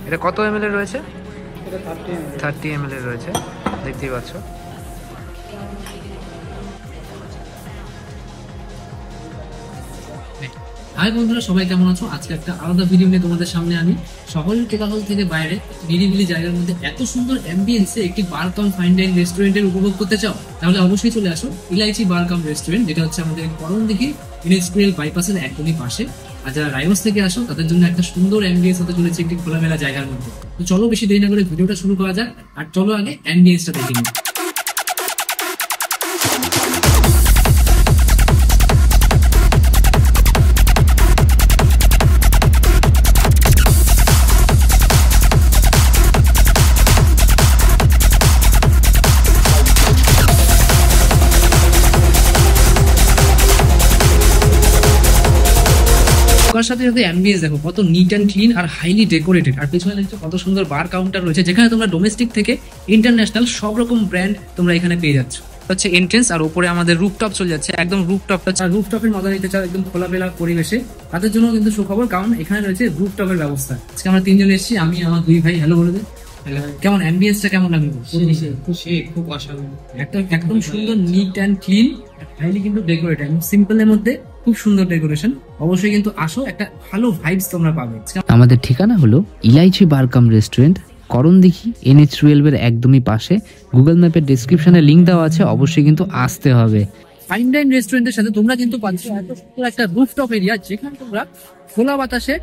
এটা কত ml এর রয়েছে? এটা 30 ml এর রয়েছে, দেখতেই পাচ্ছ। হাই বন্ধুরা, সবাই কেমন আছো? আজকে একটা আলাদা ভিডিও নিয়ে তোমাদের সামনে আমি শহরের কোলাহল থেকে বাইরে নিরিবিলি জায়গার মধ্যে এত সুন্দর অ্যাম্বিয়েন্সে একটি বার কাম ফাইন ডাইন রেস্টুরেন্টের উপভোগ করতে চাও, তাহলে অবশ্যই চলে আসো ইলাইচি বার কাম রেস্টুরেন্ট, যেটা হচ্ছে আমাদের করণদিঘি ইন্ডাস্ট্রিয়াল বাইপাসের একদমই পাশে। আর যারা রাইমস থেকে আসো তাদের জন্য একটা সুন্দর অ্যাম্বিয়েন্স হতে চলেছে একটি খোলামেলা জায়গার মধ্যে। তো চলো বেশি দেরি না করে ভিডিওটা শুরু করা যাক, আর চলো আগে অ্যাম্বিয়েন্সটা দেখে নিই। তার সাথে সাথে অ্যাম্বিয়েন্স দেখো কত নিট অ্যান্ড ক্লিন আর হাইলি ডেকোরেটেড, আর পেছনে দেখছো কত সুন্দর বার কাউন্টার রয়েছে, যেখানে তোমরা ডোমেস্টিক থেকে ইন্টারন্যাশনাল সব রকম ব্র্যান্ড তোমরা এখানে পেয়ে যাচ্ছ। হচ্ছে এন্ট্রেন্স, আর উপরে আমাদের রুফটপ চলে যাচ্ছে, একদম রুফটপটা। আর রুফটপের মজা নিতে চাও একদম খোলামেলা পরিবেশে, তাদের জন্য কিন্তু সুখবর, কারণ এখানে রয়েছে রুফটপের ব্যবস্থা। আজকে আমরা তিনজন এসেছি, আমি আমার দুই ভাই। হ্যালো বলে দে। কেমন অ্যাম্বিয়েন্সটা কেমন লাগলো? খুব অসাধারণ, একদম সুন্দর নিট অ্যান্ড ক্লিন, হাইলি কিন্তু ডেকোরেটেড, একদম সিম্পলের মধ্যে খুব সুন্দর ডেকোরেশন। অবশ্যই কিন্তু আসো, একটা ভালো ভাইবস তোমরা পাবে। আমাদের ঠিকানা হলো ইলাইচি বার কাম রেস্টুরেন্ট, করণদিঘি NH12 এর একদমই পাশে। গুগল ম্যাপের ডেসক্রিপশনে লিংক দেওয়া আছে, অবশ্যই কিন্তু আসতে হবে। ফাইন ডাইন রেস্টুরেন্টের সাথে তোমরা কিন্তু পাচ্ছ এত সুন্দর একটা রুফটপ এরিয়া, যেখানে তোমরা খোলা বাতাসে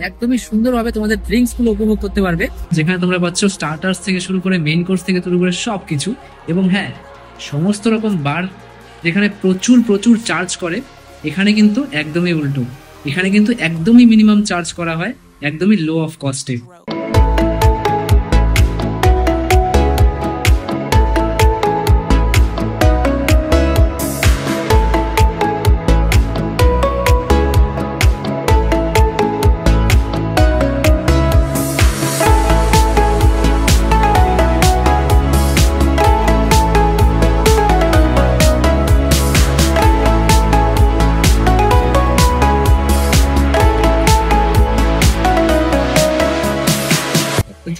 একদমই সুন্দরভাবে তোমাদের ড্রিঙ্কস গুলো উপভোগ করতে পারবে, যেখানে তোমরা পাচ্ছ স্টার্টার্স থেকে শুরু করে মেইন কোর্স থেকে শুরু করে সবকিছু। এবং হ্যাঁ, সমস্ত রকম বার যেখানে প্রচুর প্রচুর চার্জ করে, এখানে কিন্তু একদমই উল্টো, এখানে কিন্তু একদমই মিনিমাম চার্জ করা হয়, একদমই লো অফ কস্টে।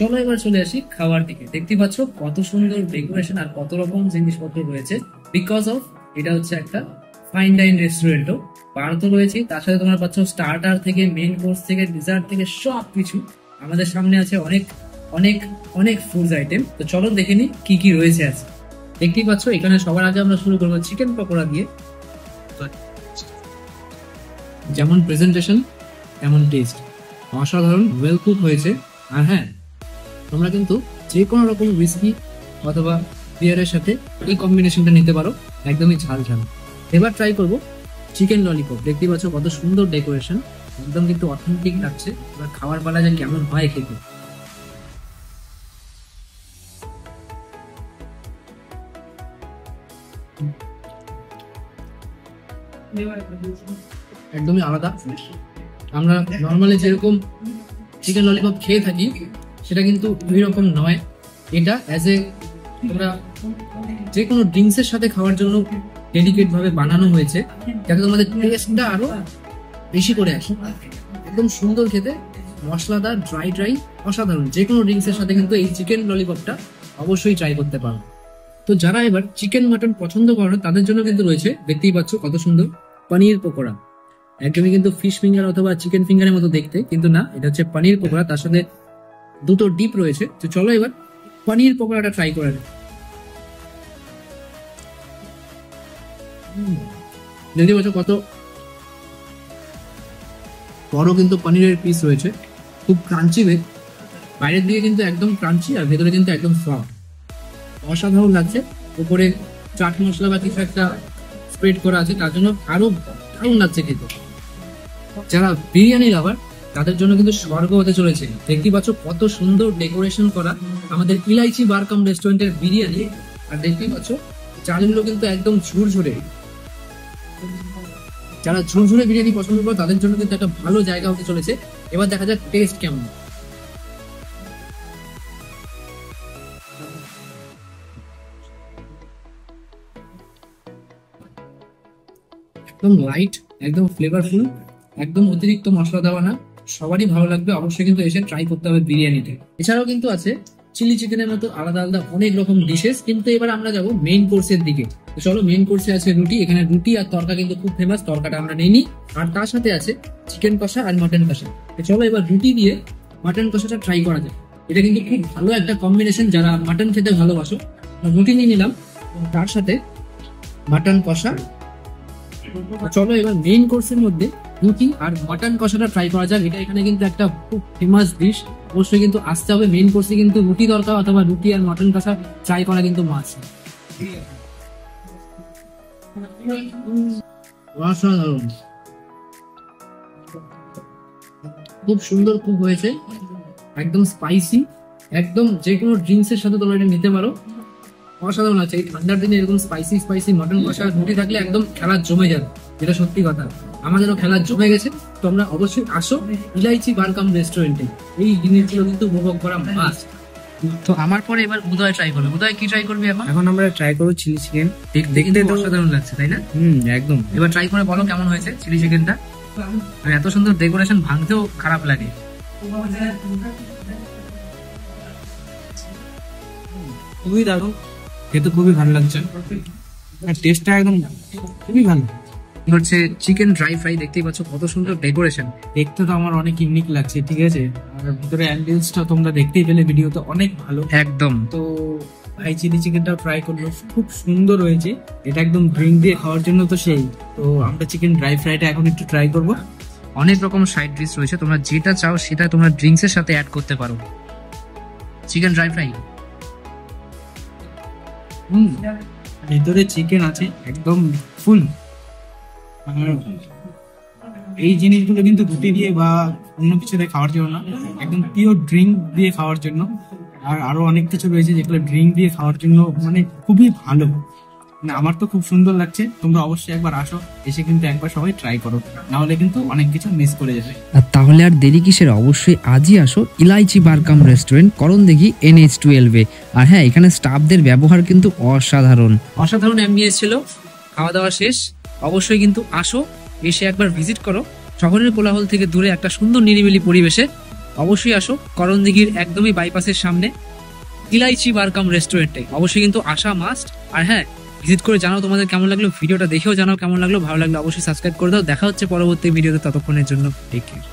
চলো এবার চলে আসি খাওয়ার দিকে। দেখতে পাচ্ছ কত সুন্দর ডেকোরেশন আর কত রকম জিনিসপত্র রয়েছে, বিকজ অফ এটা হচ্ছে একটা ফাইন ডাইন রেস্টুরেন্টও। বার তো রয়েছে, তার সাথে তোমরা পাচ্ছ স্টার্টার থেকে মেইন কোর্স থেকে ডিজার্ট থেকে সব কিছু। আমাদের সামনে আছে অনেক অনেক অনেক ফুড আইটেম। তো চলো দেখে নি কি কি রয়েছে আছে। দেখতেই পাচ্ছ এখানে সবার আগে আমরা শুরু করবো চিকেন পকোড়া দিয়ে। যেমন প্রেজেন্টেশন তেমন টেস্ট, অসাধারণ, ওয়েল কুক হয়েছে। আর হ্যাঁ, তোমরা কিন্তু যে কোনো রকম হুইস্কি অথবা বিয়ারের সাথে এই কম্বিনেশনটা নিতে পারো, একদমই ঝাল ঝাল। এবার ট্রাই করবো চিকেন ললিপপ। দেখতে পাচ্ছ কত সুন্দর ডেকোরেশন, একদম কিন্তু অথেন্টিক লাগছে। এবার খাবার পালা যায় কেমন হয় খেতে। একদমই আলাদা। আমরা নর্মালি যেরকম চিকেন ললিপপ খেয়ে থাকি সেটা কিন্তু ওই রকম নয়। এটা অ্যাজ এ তোমরা যে কোনো ড্রিঙ্কসের সাথে খাওয়ার জন্য ডেডিকেট ভাবে বানানো হয়েছে, যাতে তোমাদের টেস্টটা আরো বেশি করে আসে। একদম সুন্দর খেতে, মশলাদার, ড্রাই ড্রাই, অসাধারণ। যে কোনো ড্রিঙ্কসের সাথে কিন্তু এই চিকেন ললিপপটা অবশ্যই ট্রাই করতে পারো। তো যারা এবার চিকেন মাটন পছন্দ করে তাদের জন্য কিন্তু রয়েছে, দেখতেই পাচ্ছ কত সুন্দর পনির পকোড়া। একদমই কিন্তু ফিশ ফিঙ্গার অথবা চিকেন ফিঙ্গারের মতো দেখতে, কিন্তু না, এটা হচ্ছে পনির পকোড়া। তার সাথে দুটো ডিপ রয়েছে। তো চলো এবার পনির পকোড়াটা ট্রাই করে নেই। দেখতে পাচ্ছ কত বড় কিন্তু পনিরের পিস রয়েছে, খুব ক্রাঞ্চি। বাইরের দিকে কিন্তু একদম ক্রাঞ্চি আর ভেতরে কিন্তু একদম সফট, অসাধারণ লাগছে। উপরে চাট মশলা বা কিছু একটা স্প্রেড করা আছে, তার জন্য আরো দারুণ লাগছে খেতে। যারা বিরিয়ানি লাভার তাদের জন্য কিন্তু স্বর্গ হতে চলেছে। দেখতে পাচ্ছ কত সুন্দর ডেকোরেশন করা আমাদের ইলাইচি বার কাম রেস্টুরেন্টের বিরিয়ানি। আর দেখতেই পাচ্ছ চালগুলো কিন্তু একদম ঝুরঝুরে। যারা ঝুরঝুরে বিরিয়ানি পছন্দ করে তাদের জন্য কিন্তু একটা ভালো জায়গা হতে চলেছে। এবার দেখা যাক টেস্ট কেমন। একদম লাইট, একদম ফ্লেভারফুল, একদম অতিরিক্ত মশলা দেওয়া না, সবারই ভালো লাগবে, অবশ্যই কিন্তু এসে ট্রাই করতে হবে বিরিয়ানিতে। এছাড়াও কিন্তু আছে চিলি চিকেনের মতো আলাদা আলাদা অনেক রকম ডিশেস, কিন্তু এবার আমরা যাব মেইন কোর্সের দিকে। তো চলো, মেইন কোর্সে আছে রুটি। এখানে রুটি আর তরকা কিন্তু খুব ফেমাস, তরকাটা আমরা নিইনি। আর তার সাথে আছে চিকেন কষা আর মাটন কষা। তো চলো এবার রুটি দিয়ে মাটন কষাটা ট্রাই করা যায়। এটা কিন্তু খুব ভালো একটা কম্বিনেশন, যারা মাটন খেতে ভালোবাসো। রুটি নিয়ে নিলাম, তার সাথে মাটন কষা। চলো এবার মেইন কোর্সের মধ্যে রুটি আর মাটন কষাটা ট্রাই করা যাক। এটা এখানে কিন্তু একটা খুব ফেমাস ডিশ, অবশ্যই কিন্তু আসতে হবে। মেইন কোর্সে কিন্তু রুটি দরকার, অথবা রুটি আর মাটন কষা ট্রাই করা কিন্তু মাস্ট। অসাধারণ, খুব সুন্দর খুব হয়েছে, একদম স্পাইসি, একদম যে কোনো ড্রিঙ্কস এর সাথে তোমরা এটা নিতে পারো। অসাধারণ আছে। এই ঠান্ডার দিনে এরকম স্পাইসি স্পাইসি মাটন কষা রুটি থাকলে একদম খেলা জমে যাবে, যেটা সত্যি কথা। আমাদেরও খেলা জমে গেছে। তোমরা অবশ্যই আসো ইলাইচি বারকাম রেস্টুরেন্টে, এই জিনিসগুলো কিন্তু উপভোগ করা মাস্ট। তো আমার পরে এবার উদয় ট্রাই করবে। উদয় কি ট্রাই করবি এখন? এখন আমরা ট্রাই করবো চিলি চিকেন। দেখতে তো অসাধারণ লাগছে, তাই না? একদম। এবার ট্রাই করে বলো কেমন হয়েছে চিলি চিকেনটা। আর এত সুন্দর ডেকোরেশন, ভাঙতেও খারাপ লাগে। খুবই দারুণ, খেতে খুবই ভালো লাগছে, আর টেস্টটা একদম খুবই ভালো। হচ্ছে চিকেন ড্রাই ফ্রাই, দেখতেই পাচ্ছ কত সুন্দর ডেকোরেশন। দেখতে তো আমার অনেক ইউনিক লাগছে, ঠিক আছে। আর ভিতরে অ্যাম্বিয়েন্সটা তোমরা দেখতেই পেলে ভিডিওতে, অনেক ভালো একদম। তো ভাই চিলি চিকেনটা ট্রাই করলো, খুব সুন্দর হয়েছে। এটা একদম ড্রিঙ্ক দিয়ে খাওয়ার জন্য তো সেই। তো আমরা চিকেন ড্রাই ফ্রাইটা এখন একটু ট্রাই করব। অনেক রকম সাইড ডিশ রয়েছে, তোমরা যেটা চাও সেটা তোমরা ড্রিঙ্কস এর সাথে অ্যাড করতে পারো। চিকেন ড্রাই ফ্রাই, ভিতরে চিকেন আছে একদম ফুল। এই জিনিসগুলো কিন্তু রুটি দিয়ে বা অন্য কিছু দিয়ে খাওয়ার জন্য না, একদম পিওর ড্রিঙ্ক দিয়ে খাওয়ার জন্য। আর আরো অনেক কিছু রয়েছে যেগুলো ড্রিঙ্ক দিয়ে খাওয়ার জন্য মানে খুবই ভালো। না, আমার তো খুব সুন্দর লাগছে। তোমরা অবশ্যই একবার আসো, এসে কিন্তু একবার সবাই ট্রাই করো, না হলে কিন্তু অনেক কিছু মিস করে যাবে। আর তাহলে আর দেরি কিসের, অবশ্যই আজই আসো ইলাইচি বারকাম রেস্টুরেন্ট, করণদিঘি NH12 এ। আর হ্যাঁ, এখানে স্টাফদের ব্যবহার কিন্তু অসাধারণ। অসাধারণ অ্যাম্বিয়েন্স ছিল। খাওয়া দাওয়া শেষ, অবশ্যই কিন্তু আসো, এসে একবার ভিজিট করো। শহরের কোলাহল থেকে দূরে একটা সুন্দর নিরিবিলি পরিবেশে অবশ্যই আসো, করণদিঘির একদমই বাইপাসের সামনে ইলাইচি বারকাম রেস্টুরেন্টে। অবশ্যই কিন্তু আসা মাস্ট। আর হ্যাঁ, ভিজিট করে জানাও তোমাদের কেমন লাগলো, ভিডিওটা দেখেও জানাও কেমন লাগলো। ভালো লাগলো অবশ্যই সাবস্ক্রাইব করে দাও। দেখা হচ্ছে পরবর্তী ভিডিওতে, ততক্ষণের জন্য টেক কেয়ার।